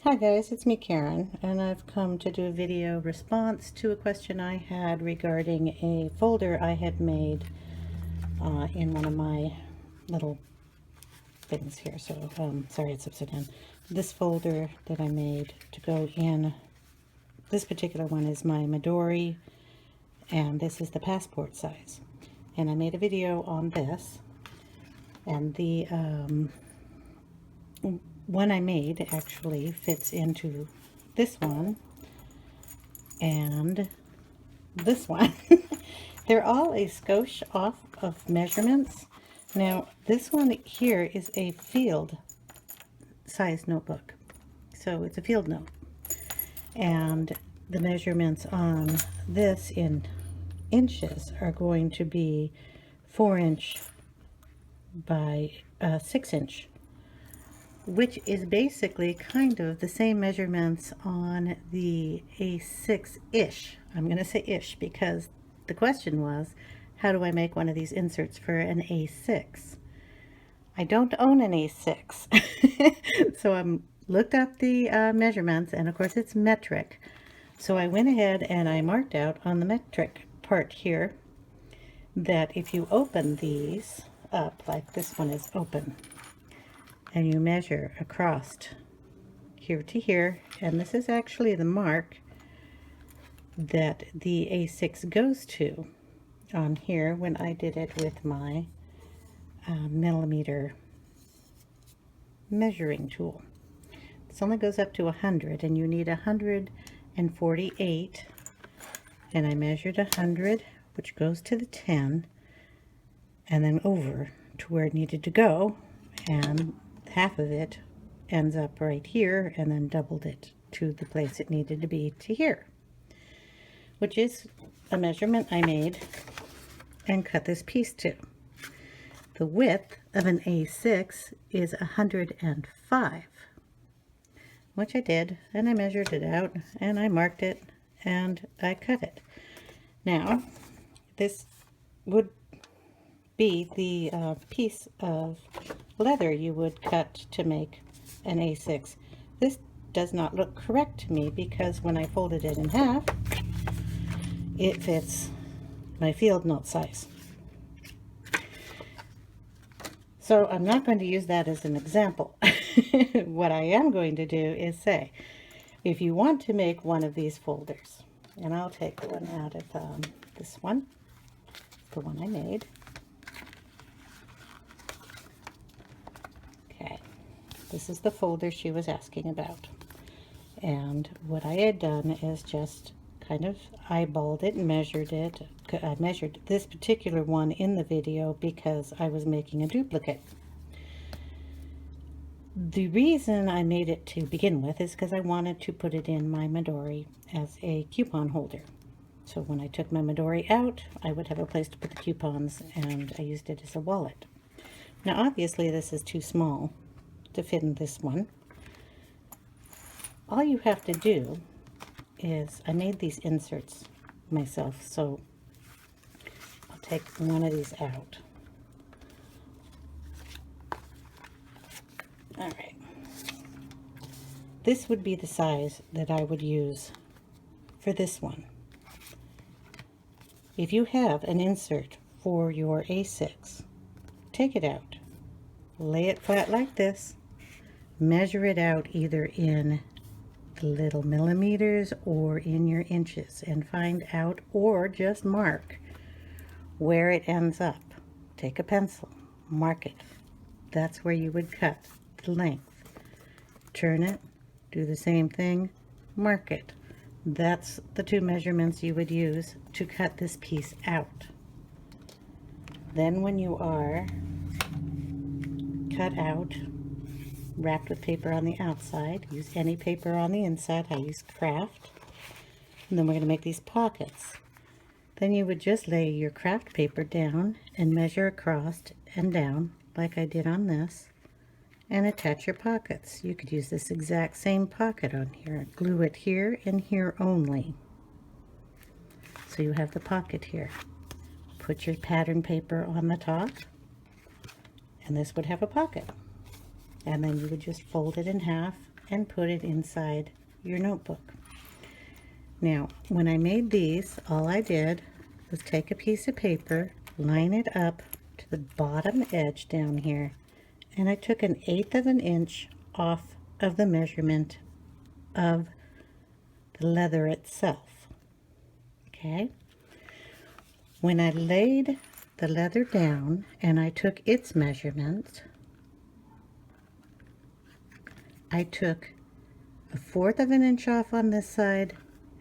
Hi guys, it's me Karen, and I've come to do a video response to a question I had regarding a folder I had made in one of my little things here. So, sorry it's upside down. This folder that I made to go in, this particular one is my Midori, and this is the passport size. And I made a video on this, and the one I made actually fits into this one and this one. They're all a skosh off of measurements. Now this one here is a field size notebook, so it's a field note, and the measurements on this in inches are going to be 4" by 6", which is basically kind of the same measurements on the A6-ish. I'm going to say ish because the question was, how do I make one of these inserts for an A6? I don't own an A6. So I looked up the measurements, and of course it's metric. So I went ahead and I marked out on the metric part here that if you open these up, like this one is open, and you measure across here to here, and this is actually the mark that the A6 goes to on here when I did it with my millimeter measuring tool. This only goes up to 100, and you need 148, and I measured 100, which goes to the 10, and then over to where it needed to go, and half of it ends up right here, and then doubled it to the place it needed to be to here, which is a measurement I made and cut this piece to. The width of an A6 is 105, which I did, and I measured it out, and I marked it, and I cut it. Now, this would be the piece of leather you would cut to make an A6. This does not look correct to me because when I folded it in half, it fits my field note size. So I'm not going to use that as an example. What I am going to do is say, if you want to make one of these folders, and I'll take one out of this one, the one I made. Okay, this is the folder she was asking about. And what I had done is just kind of eyeballed it and measured it. I measured this particular one in the video because I was making a duplicate. The reason I made it to begin with is because I wanted to put it in my Midori as a coupon holder. So when I took my Midori out, I would have a place to put the coupons, and I used it as a wallet. Now obviously this is too small to fit in this one. All you have to do is, I made these inserts myself, so I'll take one of these out. All right. This would be the size that I would use for this one. If you have an insert for your A6, take it out, lay it flat like this, measure it out either in the little millimeters or in your inches, and find out, or just mark where it ends up. Take a pencil, mark it. That's where you would cut the length. Turn it, do the same thing, mark it. That's the two measurements you would use to cut this piece out. Then when you are cut out, wrapped with paper on the outside, use any paper on the inside. I use craft. And then we're going to make these pockets. Then you would just lay your craft paper down and measure across and down like I did on this, and attach your pockets. You could use this exact same pocket on here. Glue it here and here only. So you have the pocket here. Put your pattern paper on the top, and this would have a pocket. and then you would just fold it in half and put it inside your notebook. Now, when I made these, all I did was take a piece of paper, line it up to the bottom edge down here, and I took 1/8 of an inch off of the measurement of the leather itself. Okay? When I laid the leather down and I took its measurement, I took 1/4 of an inch off on this side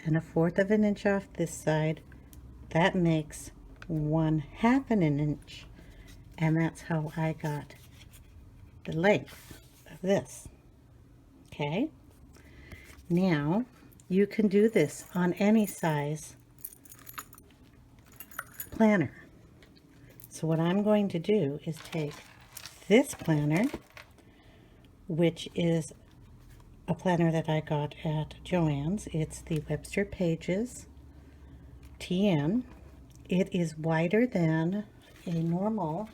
and 1/4 of an inch off this side. That makes 1/2 an inch, and that's how I got the length of this. Okay, now you can do this on any size planner. So what I'm going to do is take this planner, which is a planner that I got at Joann's. It's the Webster Pages TN. It is wider than a normal,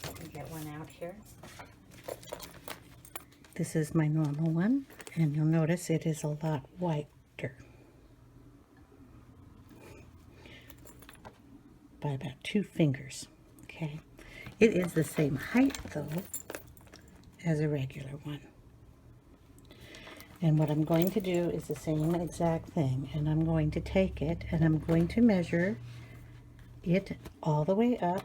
let me get one out here. This is my normal one, and you'll notice it is a lot wider, by about 2 fingers. Okay, it is the same height though as a regular one. And what I'm going to do is the same exact thing, and I'm going to take it and I'm going to measure it all the way up.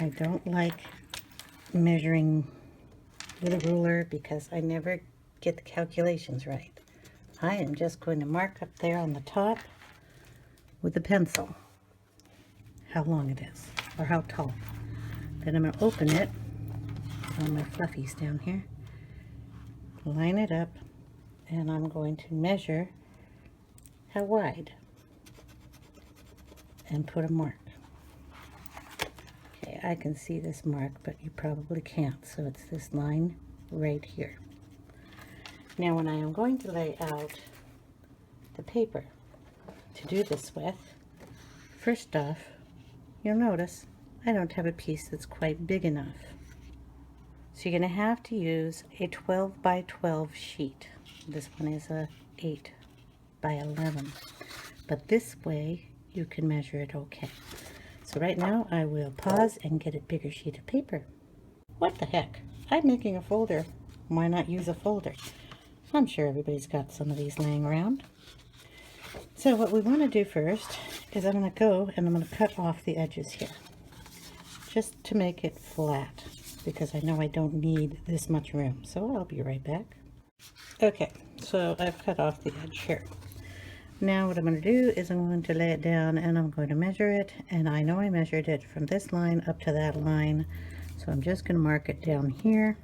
I don't like measuring with a ruler because I never get the calculations right. I am just going to mark up there on the top with a pencil how long it is, or how tall. Then I'm going to open it on my fluffies down here, line it up, and I'm going to measure how wide and put a mark. Okay, I can see this mark, but you probably can't, so it's this line right here. Now when I am going to lay out the paper to do this with, first off, you'll notice I don't have a piece that's quite big enough. So you're going to have to use a 12 by 12 sheet. This one is a 8 by 11. But this way you can measure it okay. So right now I will pause and get a bigger sheet of paper. What the heck? I'm making a folder. Why not use a folder? I'm sure everybody's got some of these laying around. So what we want to do first is I'm going to go and I'm going to cut off the edges here, just to make it flat, because I know I don't need this much room. So I'll be right back. Okay, so I've cut off the edge here. Now what I'm going to do is I'm going to lay it down and I'm going to measure it, and I know I measured it from this line up to that line, so I'm just going to mark it down here,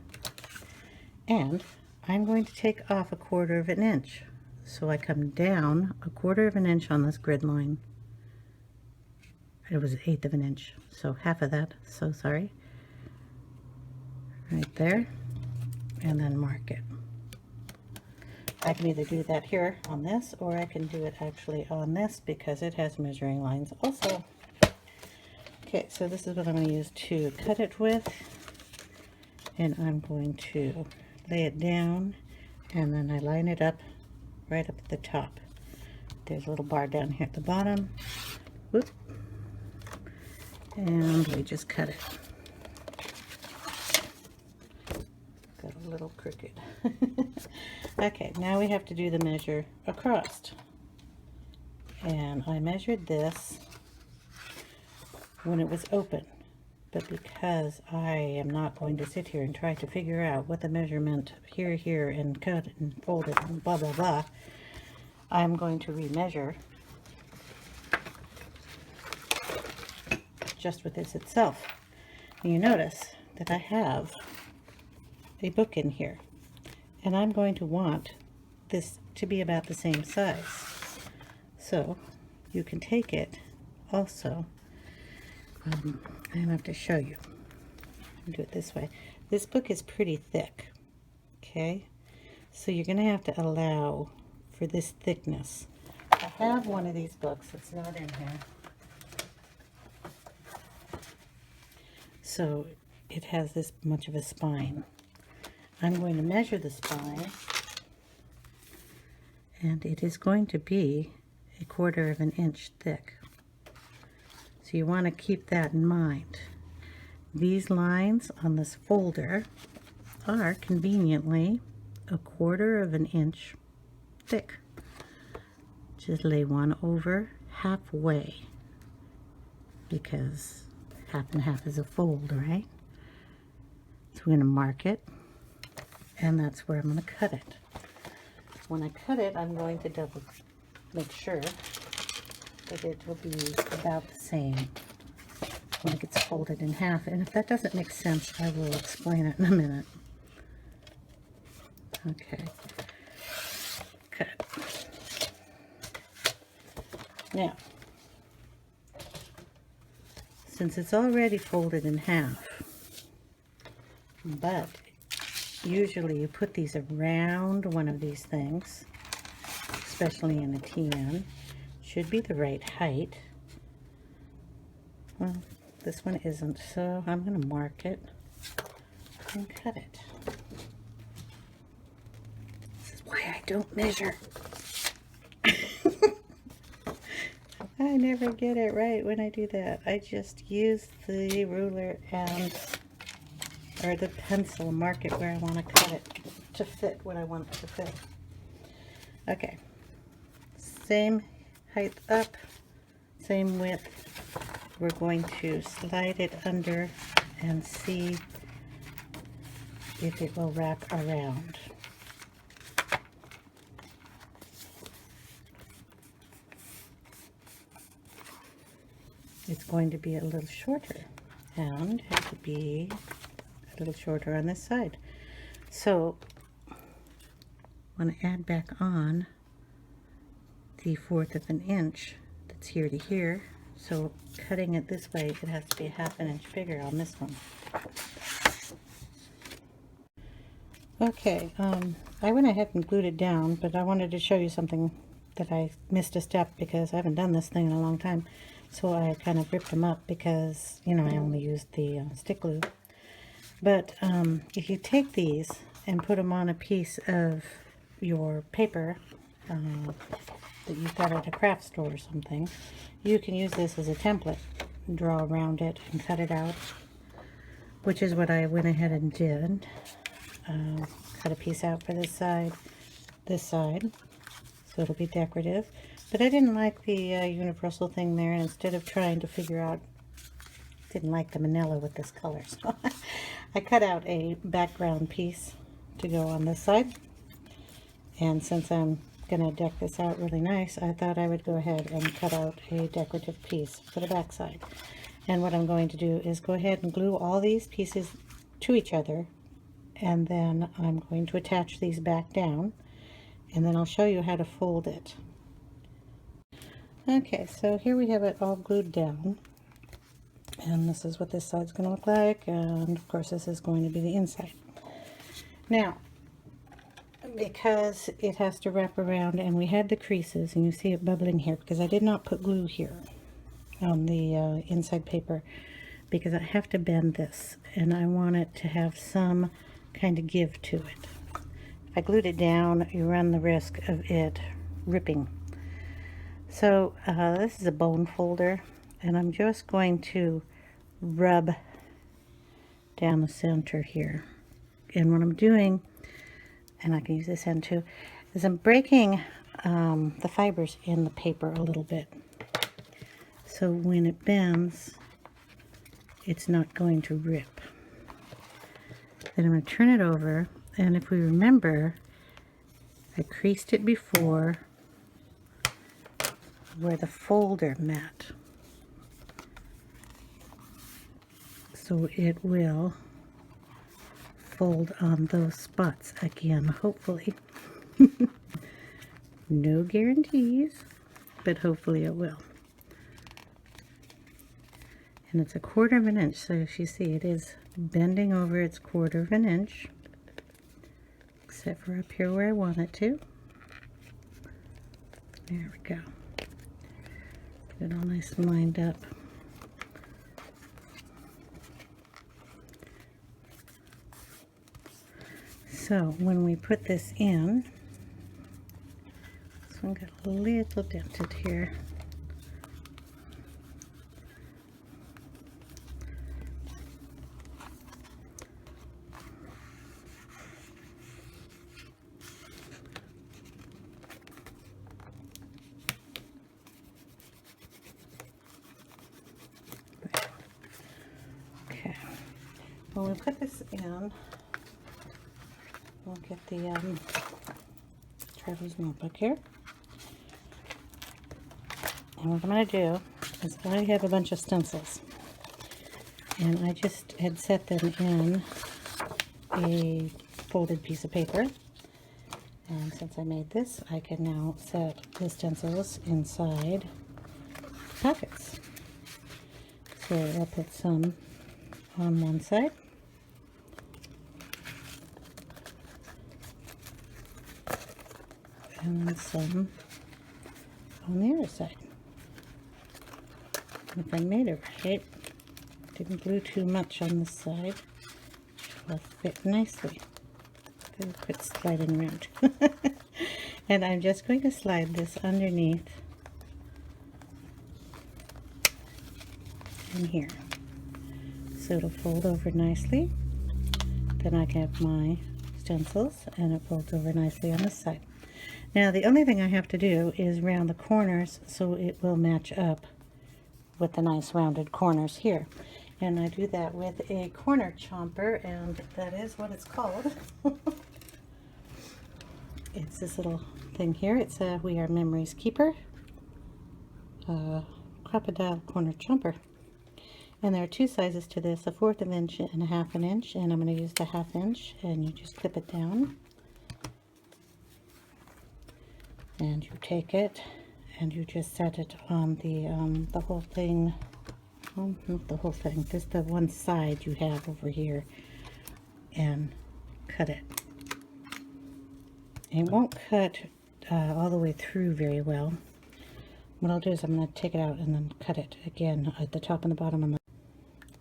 and I'm going to take off 1/4 of an inch. So I come down 1/4 of an inch on this grid line. It was 1/8 of an inch, so half of that, so sorry. Right there, and then mark it. I can either do that here on this, or I can do it actually on this because it has measuring lines also. Okay, so this is what I'm going to use to cut it with, and I'm going to lay it down, and then I line it up right up at the top. There's a little bar down here at the bottom. Whoop. And we just cut it. Got a little crooked. Okay, now we have to do the measure across. And I measured this when it was open, but because I am not going to sit here and try to figure out what the measurement here, and cut it and fold it and blah, blah, blah, I'm going to remeasure just with this itself. And you notice that I have a book in here, and I'm going to want this to be about the same size. So you can take it also, I have to show you. I'll do it this way. This book is pretty thick, okay? So you're going to have to allow for this thickness. I have one of these books that's not in here. so it has this much of a spine. I'm going to measure the spine, and it is going to be 1/4 of an inch thick. So you want to keep that in mind. These lines on this folder are conveniently 1/4 of an inch thick. Just lay one over halfway, because half and half is a fold, right? So we're going to mark it, and that's where I'm going to cut it. When I cut it, I'm going to double make sure that it will be about the same when it gets folded in half. And if that doesn't make sense, I will explain it in a minute. Okay. Cut. Now, since it's already folded in half, but usually you put these around one of these things, especially in a TN, should be the right height. Well, this one isn't, so I'm going to mark it and cut it. This is why I don't measure. I never get it right when I do that. I just use the ruler or the pencil, mark it where I want to cut it to fit what I want it to fit. Okay, same height up, same width. We're going to slide it under and see if it will wrap around. It's going to be a little shorter, and it will be a little shorter on this side. So I want to add back on the 1/4 of an inch that's here to here. So cutting it this way, it has to be 1/2 an inch bigger on this one. Okay, I went ahead and glued it down, but I wanted to show you something that I missed a step because I haven't done this thing in a long time. So I kind of ripped them up because, you know, I only used the stick glue. But if you take these and put them on a piece of your paper that you've got at a craft store or something, you can use this as a template, draw around it and cut it out, which is what I went ahead and did. Cut a piece out for this side, so it'll be decorative. But I didn't like the universal thing there, and instead of trying to figure out, didn't like the manila with this color, so I cut out a background piece to go on this side. And since I'm going to deck this out really nice, I thought I would go ahead and cut out a decorative piece for the back side. And what I'm going to do is go ahead and glue all these pieces to each other, and then I'm going to attach these back down, and then I'll show you how to fold it. Okay, so here we have it all glued down, and this is what this side's going to look like, and of course this is going to be the inside. Now, because it has to wrap around, and we had the creases, and you see it bubbling here because I did not put glue here on the inside paper, because I have to bend this, and I want it to have some kind of give to it. If I glued it down, you run the risk of it ripping. So this is a bone folder, and I'm just going to rub down the center here. And what I'm doing, and I can use this end too, is I'm breaking the fibers in the paper a little bit. So when it bends, it's not going to rip. Then I'm going to turn it over, and if we remember, I creased it before where the folder met, so it will fold on those spots again, hopefully. No guarantees, but hopefully it will. And it's 1/4 of an inch, so if you see, it is bending over its 1/4 of an inch, except for up here where I want it to. There we go. Get it all nice and lined up. So when we put this in, this one got a little dented here. Okay, when we put this in, we'll get the traveler's notebook here. And what I'm going to do is I have a bunch of stencils. And I just had set them in a folded piece of paper. And since I made this, I can now set the stencils inside pockets. So I'll put some on one side. And some on the other side. If I made it right, didn't glue too much on this side, it will fit nicely. It'll quit sliding around. And I'm just going to slide this underneath in here. So it'll fold over nicely. Then I can have my stencils and it folds over nicely on this side. Now the only thing I have to do is round the corners so it will match up with the nice rounded corners here. And I do that with a corner chomper, and that is what it's called. It's this little thing here. It's a We Are Memories Keeper crocodile corner chomper. And there are two sizes to this, 1/4 of an inch and 1/2 an inch, and I'm going to use the 1/2 inch, and you just clip it down. And you take it and you just set it on the whole thing. Well, not the whole thing, just the one side you have over here, and cut it. It won't cut all the way through very well. What I'll do is I'm going to take it out and then cut it again at the top and the bottom.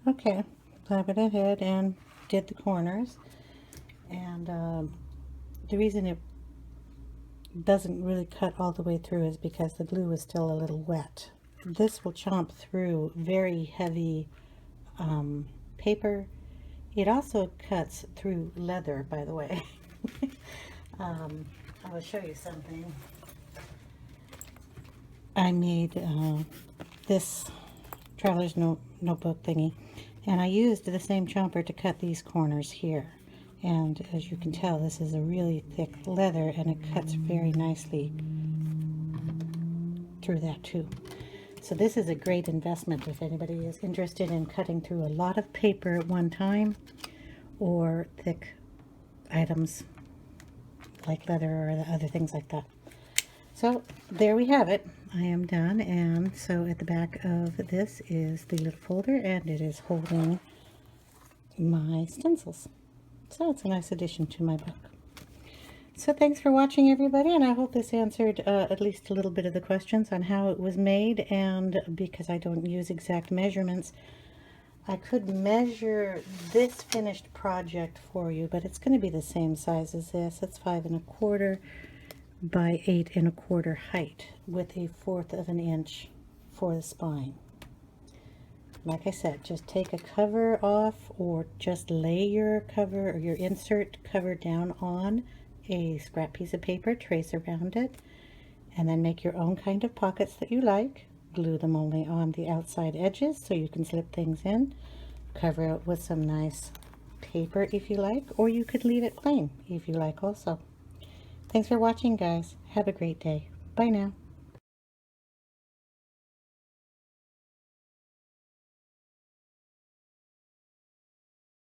Okay, so I went ahead and did the corners, and the reason it doesn't really cut all the way through is because the glue is still a little wet. This will chomp through very heavy paper. It also cuts through leather, by the way. I will show you something. I made this traveler's notebook thingy, and I used the same chomper to cut these corners here. And as you can tell, this is a really thick leather, and it cuts very nicely through that too. So this is a great investment if anybody is interested in cutting through a lot of paper at one time, or thick items like leather or other things like that. So there we have it. I am done, and so at the back of this is the little folder, and it is holding my stencils. So it's a nice addition to my book. So thanks for watching, everybody, and I hope this answered at least a little bit of the questions on how it was made. And because I don't use exact measurements, I could measure this finished project for you, but it's going to be the same size as this. It's 5 1/4 by 8 1/4 height, with 1/4 of an inch for the spine. Like I said, just take a cover off, or just lay your cover or your insert cover down on a scrap piece of paper, trace around it, and then make your own kind of pockets that you like. Glue them only on the outside edges so you can slip things in. Cover it with some nice paper if you like, or you could leave it plain if you like also. Thanks for watching, guys. Have a great day. Bye now.